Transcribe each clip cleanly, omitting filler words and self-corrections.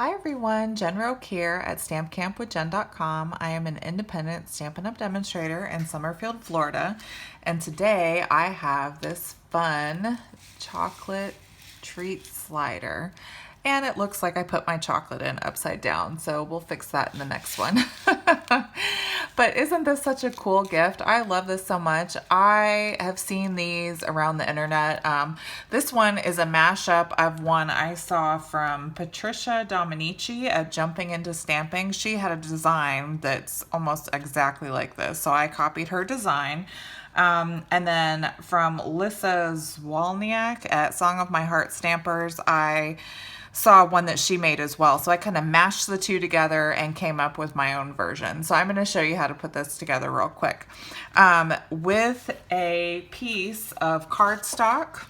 Hi everyone, Jen Roque here at stampcampwithjen.com. I am an independent Stampin' Up! Demonstrator in Summerfield, Florida, and today I have this fun chocolate treat slider. And it looks like I put my chocolate in upside down, so we'll fix that in the next one. But isn't this such a cool gift? I love this so much. I have seen these around the internet. This one is a mashup of one I saw from Patricia Dominici at Jumping Into Stamping. She had a design that's almost exactly like this, so I copied her design. And then from Lissa Zwolniak at Song of My Heart Stampers, I saw one that she made as well. So I kind of mashed the two together and came up with my own version. So I'm going to show you how to put this together real quick. With a piece of cardstock,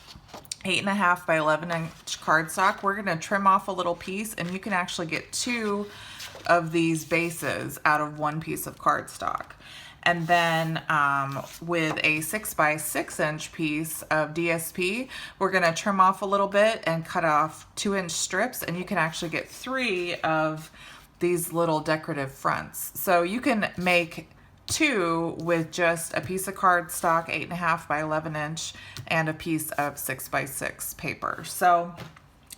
8.5 by 11-inch cardstock, we're going to trim off a little piece, and you can actually get two of these bases out of one piece of cardstock. And then with a 6 by 6-inch piece of DSP, we're going to trim off a little bit and cut off 2-inch strips, and you can actually get 3 of these little decorative fronts. So you can make 2 with just a piece of cardstock, 8.5 by 11-inch, and a piece of 6 by 6 paper. So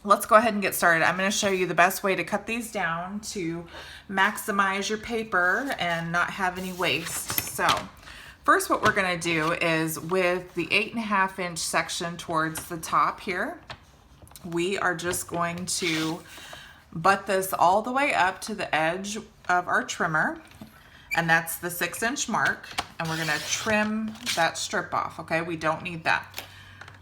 let's go ahead and get started. I'm going to show you the best way to cut these down to maximize your paper and not have any waste. So first what we're going to do is with the 8.5-inch section towards the top here, we are just going to butt this all the way up to the edge of our trimmer, and that's the 6-inch mark, and we're going to trim that strip off. Okay, we don't need that.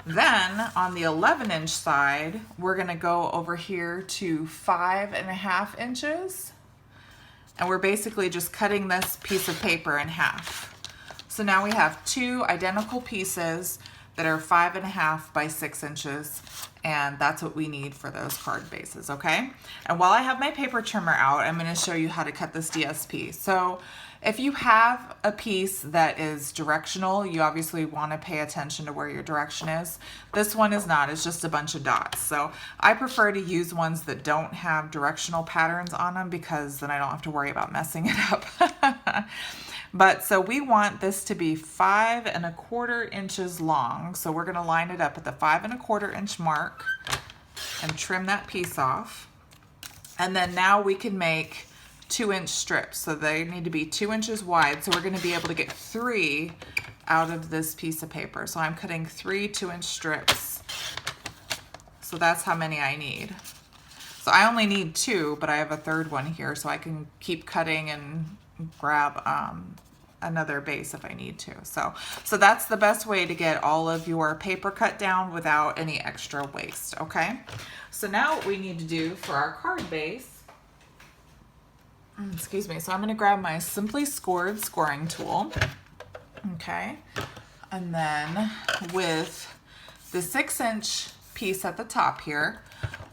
Then on the 11-inch side, we're going to go over here to 5.5 inches, and we're basically just cutting this piece of paper in half. So now we have 2 identical pieces that are 5.5 by 6 inches, and that's what we need for those card bases, okay? And while I have my paper trimmer out, I'm going to show you how to cut this DSP. So if you have a piece that is directional, you obviously want to pay attention to where your direction is. This one is not, it's just a bunch of dots. So I prefer to use ones that don't have directional patterns on them, because then I don't have to worry about messing it up. But so we want this to be 5.25 inches long. So we're going to line it up at the 5.25 inch mark and trim that piece off. And then now we can make 2-inch strips. So they need to be 2 inches wide. So we're going to be able to get 3 out of this piece of paper. So I'm cutting 3 2-inch strips. So that's how many I need. So I only need 2, but I have a third one here, so I can keep cutting and grab another base if I need to. So that's the best way to get all of your paper cut down without any extra waste, okay? So now what we need to do for our card base, excuse me, so I'm gonna grab my Simply Scored scoring tool, okay? And then with the 6-inch piece at the top here,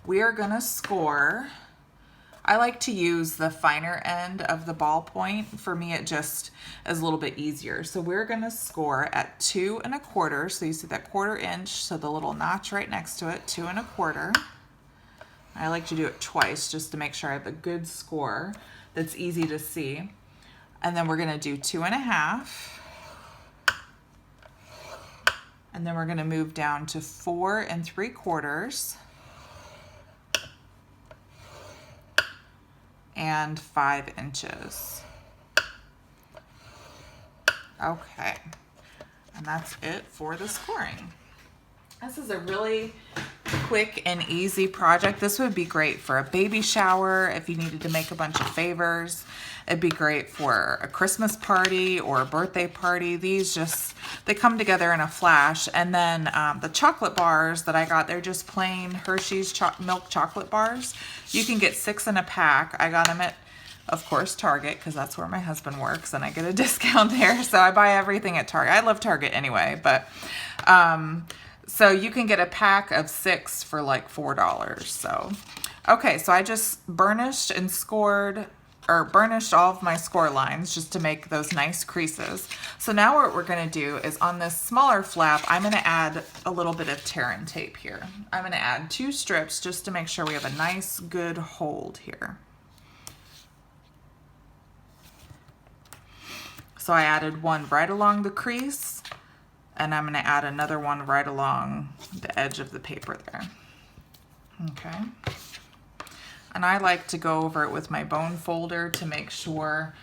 we are gonna score. I like to use the finer end of the ballpoint. For me, it just is a little bit easier. So we're gonna score at 2.25. So you see that 1/4 inch, so the little notch right next to it, 2.25. I like to do it twice just to make sure I have a good score that's easy to see. And then we're gonna do 2.5. And then we're gonna move down to 4.75. And 5 inches. Okay, and that's it for the scoring. This is a really quick and easy project. This would be great for a baby shower if you needed to make a bunch of favors. It'd be great for a Christmas party or a birthday party. These just, they come together in a flash. And then the chocolate bars that I got, they're just plain Hershey's milk chocolate bars. You can get 6 in a pack. I got them at, of course, Target, because that's where my husband works, and I get a discount there. So I buy everything at Target. I love Target anyway, but so you can get a pack of 6 for like $4. So, okay, so I just burnished and scored or burnished all of my score lines just to make those nice creases. So now what we're gonna do is on this smaller flap, I'm gonna add a little bit of tear and tape here. I'm gonna add 2 strips just to make sure we have a nice good hold here. So I added one right along the crease, and I'm gonna add another one right along the edge of the paper there. Okay. And I like to go over it with my bone folder to make sure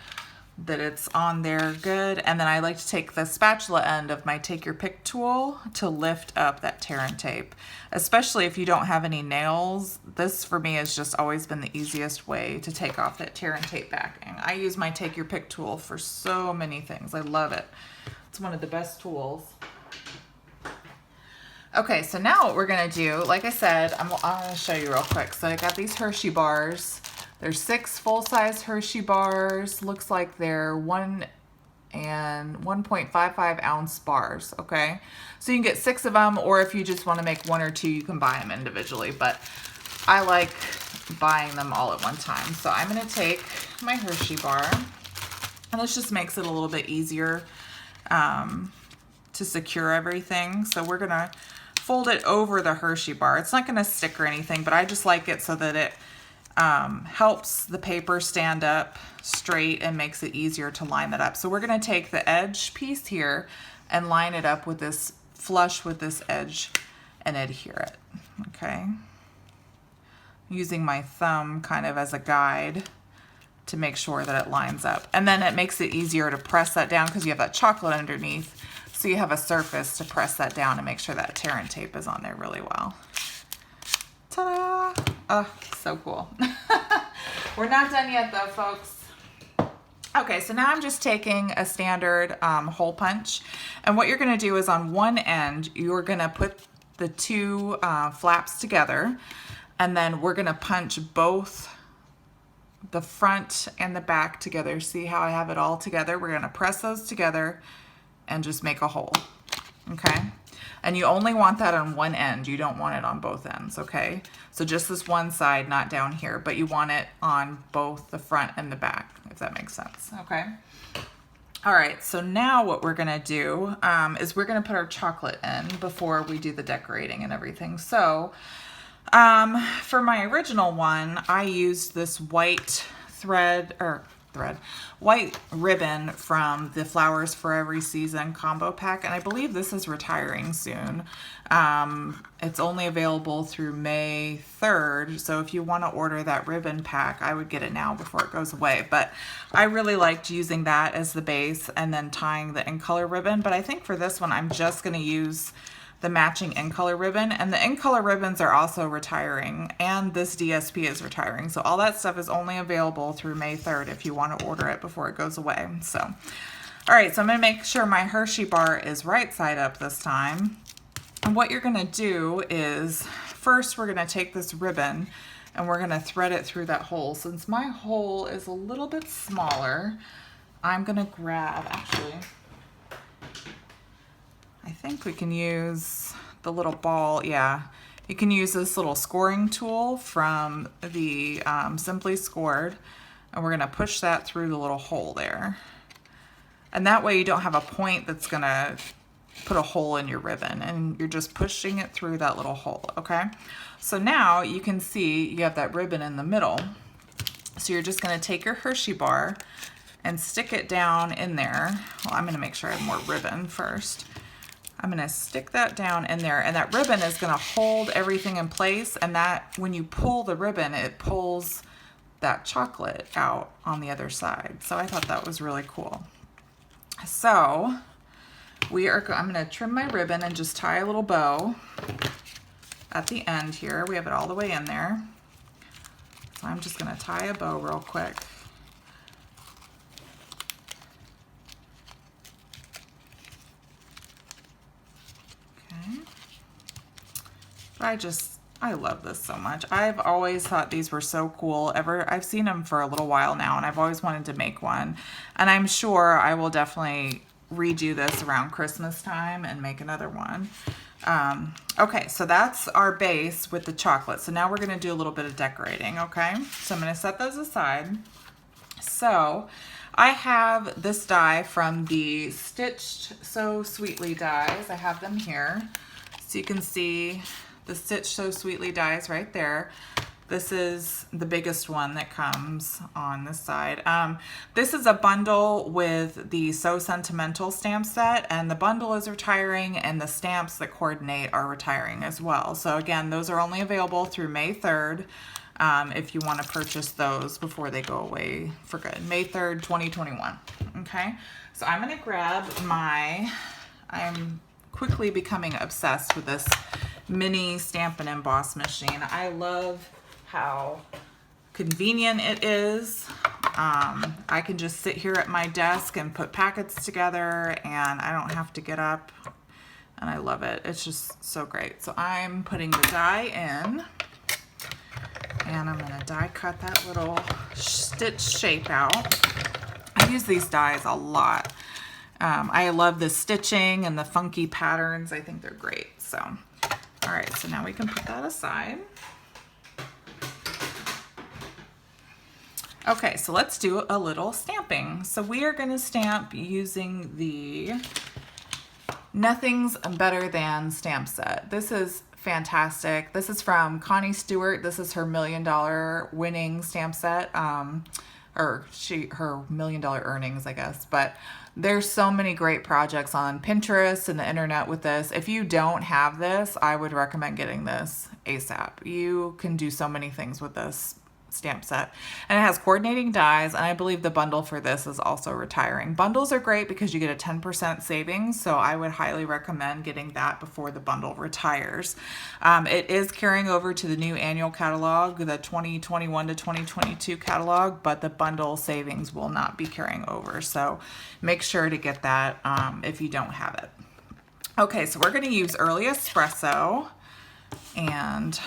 that it's on there good. And then I like to take the spatula end of my take your pick tool to lift up that tear and tape. Especially if you don't have any nails, this for me has just always been the easiest way to take off that tear and tape backing. I use my take your pick tool for so many things. I love it. It's one of the best tools. Okay, so now what we're gonna do, like I said, I'm gonna show you real quick. So I got these Hershey bars. There's 6 full-size Hershey bars. Looks like they're 1 and 1.55 ounce bars, okay? So you can get 6 of them, or if you just wanna make 1 or 2, you can buy them individually, but I like buying them all at one time. So I'm gonna take my Hershey bar, and this just makes it a little bit easier to secure everything. So we're gonna fold it over the Hershey bar. It's not gonna stick or anything, but I just like it so that it helps the paper stand up straight and makes it easier to line that up. So we're gonna take the edge piece here and line it up with this, flush with this edge and adhere it, okay? Using my thumb kind of as a guide to make sure that it lines up. And then it makes it easier to press that down because you have that chocolate underneath. So you have a surface to press that down and make sure that tear and tape is on there really well. Ta-da! Oh, so cool. We're not done yet though, folks. Okay, so now I'm just taking a standard hole punch. And what you're gonna do is on one end, you're gonna put the 2 flaps together, and then we're gonna punch both the front and the back together. See how I have it all together? We're gonna press those together and just make a hole, okay? And you only want that on one end. You don't want it on both ends, okay? So just this one side, not down here, but you want it on both the front and the back, if that makes sense, okay? All right, so now what we're gonna do is we're gonna put our chocolate in before we do the decorating and everything. So for my original one, I used this white white ribbon from the Flowers for Every Season combo pack, and I believe this is retiring soon. It's only available through May 3rd, so if you want to order that ribbon pack, I would get it now before it goes away. But I really liked using that as the base and then tying the in color ribbon, but I think for this one I'm just going to use the matching in color ribbon, and the in color ribbons are also retiring, and this DSP is retiring. So all that stuff is only available through May 3rd if you want to order it before it goes away. So, all right, so I'm gonna make sure my Hershey bar is right side up this time. And what you're gonna do is, first we're gonna take this ribbon and we're gonna thread it through that hole. Since my hole is a little bit smaller, I'm gonna grab, actually, I think we can use the little ball. Yeah, you can use this little scoring tool from the Simply Scored, and we're gonna push that through the little hole there. And that way you don't have a point that's gonna put a hole in your ribbon, and you're just pushing it through that little hole, okay? So now you can see you have that ribbon in the middle. So you're just gonna take your Hershey bar and stick it down in there. Well, I'm gonna make sure I have more ribbon first. I'm gonna stick that down in there, and that ribbon is gonna hold everything in place, and that when you pull the ribbon, it pulls that chocolate out on the other side. So I thought that was really cool. So I'm gonna trim my ribbon and just tie a little bow at the end here. We have it all the way in there. So I'm just gonna tie a bow real quick. I love this so much. I've always thought these were so cool. I've seen them for a little while now, and I've always wanted to make one. And I'm sure I will definitely redo this around Christmas time and make another one. Okay, so that's our base with the chocolate. So now we're gonna do a little bit of decorating, okay? So I'm gonna set those aside. So I have this die from the Stitched So Sweetly dies. I have them here. So you can see the Stitched So Sweetly dies right there. This is the biggest one that comes on this side. This is a bundle with the So Sentimental stamp set, and the bundle is retiring and the stamps that coordinate are retiring as well. So again, those are only available through May 3rd. If you want to purchase those before they go away for good. May 3rd, 2021. Okay, so I'm going to grab I'm quickly becoming obsessed with this mini stamp and emboss machine. I love how convenient it is. I can just sit here at my desk and put packets together and I don't have to get up, and I love it. It's just so great. So I'm putting the die in. And I'm going to die cut that little stitch shape out. I use these dies a lot. I love the stitching and the funky patterns. I think they're great. So, all right, so now we can put that aside. Okay, so let's do a little stamping. So we are going to stamp using the Nothing's Better Than stamp set. This is fantastic. This is from Connie Stewart. This is her $1 million winning stamp set, or her $1 million earnings, I guess. But there's so many great projects on Pinterest and the internet with this. If you don't have this, I would recommend getting this ASAP. You can do so many things with this stamp set, and it has coordinating dies, and I believe the bundle for this is also retiring. Bundles are great because you get a 10% savings, so I would highly recommend getting that before the bundle retires. It is carrying over to the new annual catalog, the 2021 to 2022 catalog, but the bundle savings will not be carrying over, so make sure to get that if you don't have it. Okay, so we're going to use Early Espresso, and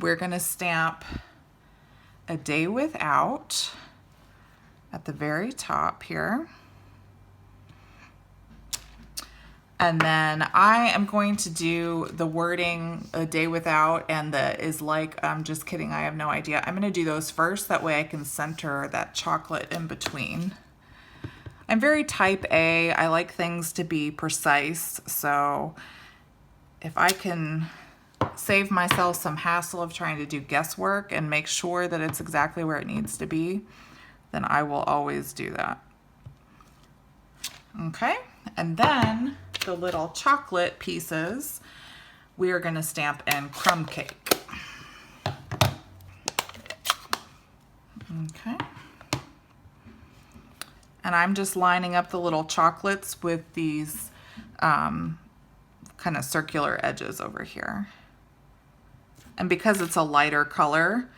we're going to stamp A Day Without at the very top here. And then I am going to do the wording A Day Without and the Is Like, I'm just kidding, I have no idea. I'm going to do those first, that way I can center that chocolate in between. I'm very type A. I like things to be precise, so if I can save myself some hassle of trying to do guesswork and make sure that it's exactly where it needs to be, then I will always do that. Okay, and then the little chocolate pieces we are going to stamp in Crumb Cake. Okay, and I'm just lining up the little chocolates with these kind of circular edges over here. And because it's a lighter color,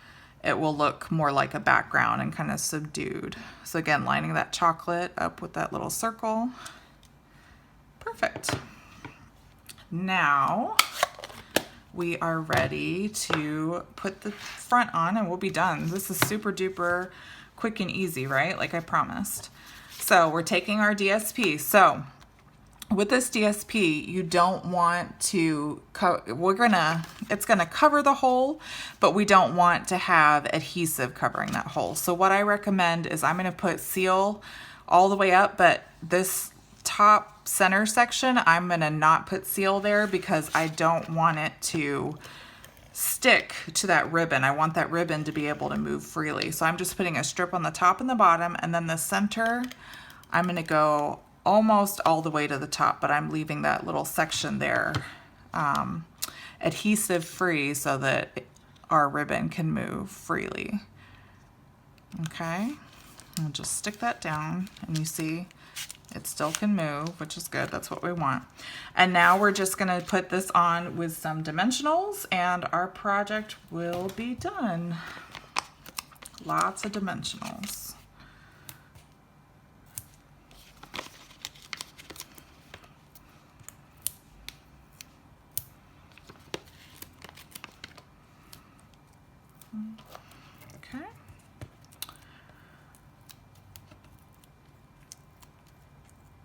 it will look more like a background and kind of subdued. So again, lining that chocolate up with that little circle. Perfect. Now we are ready to put the front on and we'll be done. This is super duper quick and easy, right? Like I promised. So we're taking our DSP. So with this DSP, you don't want to, it's gonna cover the hole, but we don't want to have adhesive covering that hole. So what I recommend is I'm gonna put seal all the way up, but this top center section, I'm gonna not put seal there because I don't want it to stick to that ribbon. I want that ribbon to be able to move freely. So I'm just putting a strip on the top and the bottom, and then the center, I'm gonna go almost all the way to the top, but I'm leaving that little section there adhesive free so that our ribbon can move freely. Okay, I'll just stick that down and you see it still can move, which is good. That's what we want. And now we're just gonna put this on with some dimensionals and our project will be done. Lots of dimensionals. Okay.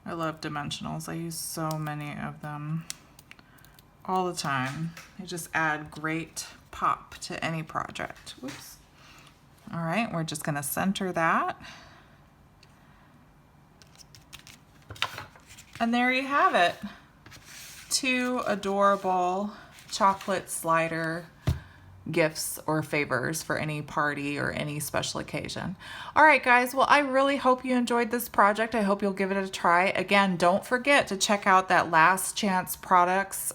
I love dimensionals. I use so many of them all the time. They just add great pop to any project. Whoops. All right, we're just gonna center that. And there you have it. 2 adorable chocolate slider gifts or favors for any party or any special occasion. All right, guys. Well, I really hope you enjoyed this project. I hope you'll give it a try. Again, don't forget to check out that Last Chance products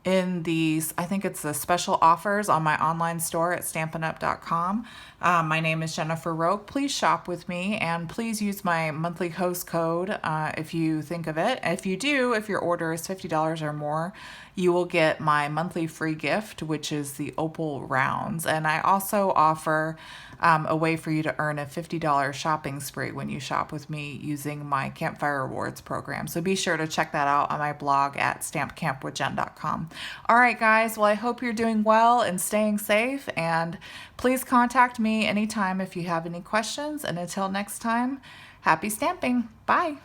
in these, I think it's the special offers on my online store at stampinup.com. My name is Jennifer Roque. Please shop with me and please use my monthly host code if you think of it. If you do, if your order is $50 or more, you will get my monthly free gift, which is the Opal rounds. And I also offer a way for you to earn a $50 shopping spree when you shop with me using my Campfire Rewards program. So be sure to check that out on my blog at stampcampwithjen.com. All right, guys. Well, I hope you're doing well and staying safe. And please contact me anytime if you have any questions. And until next time, happy stamping. Bye.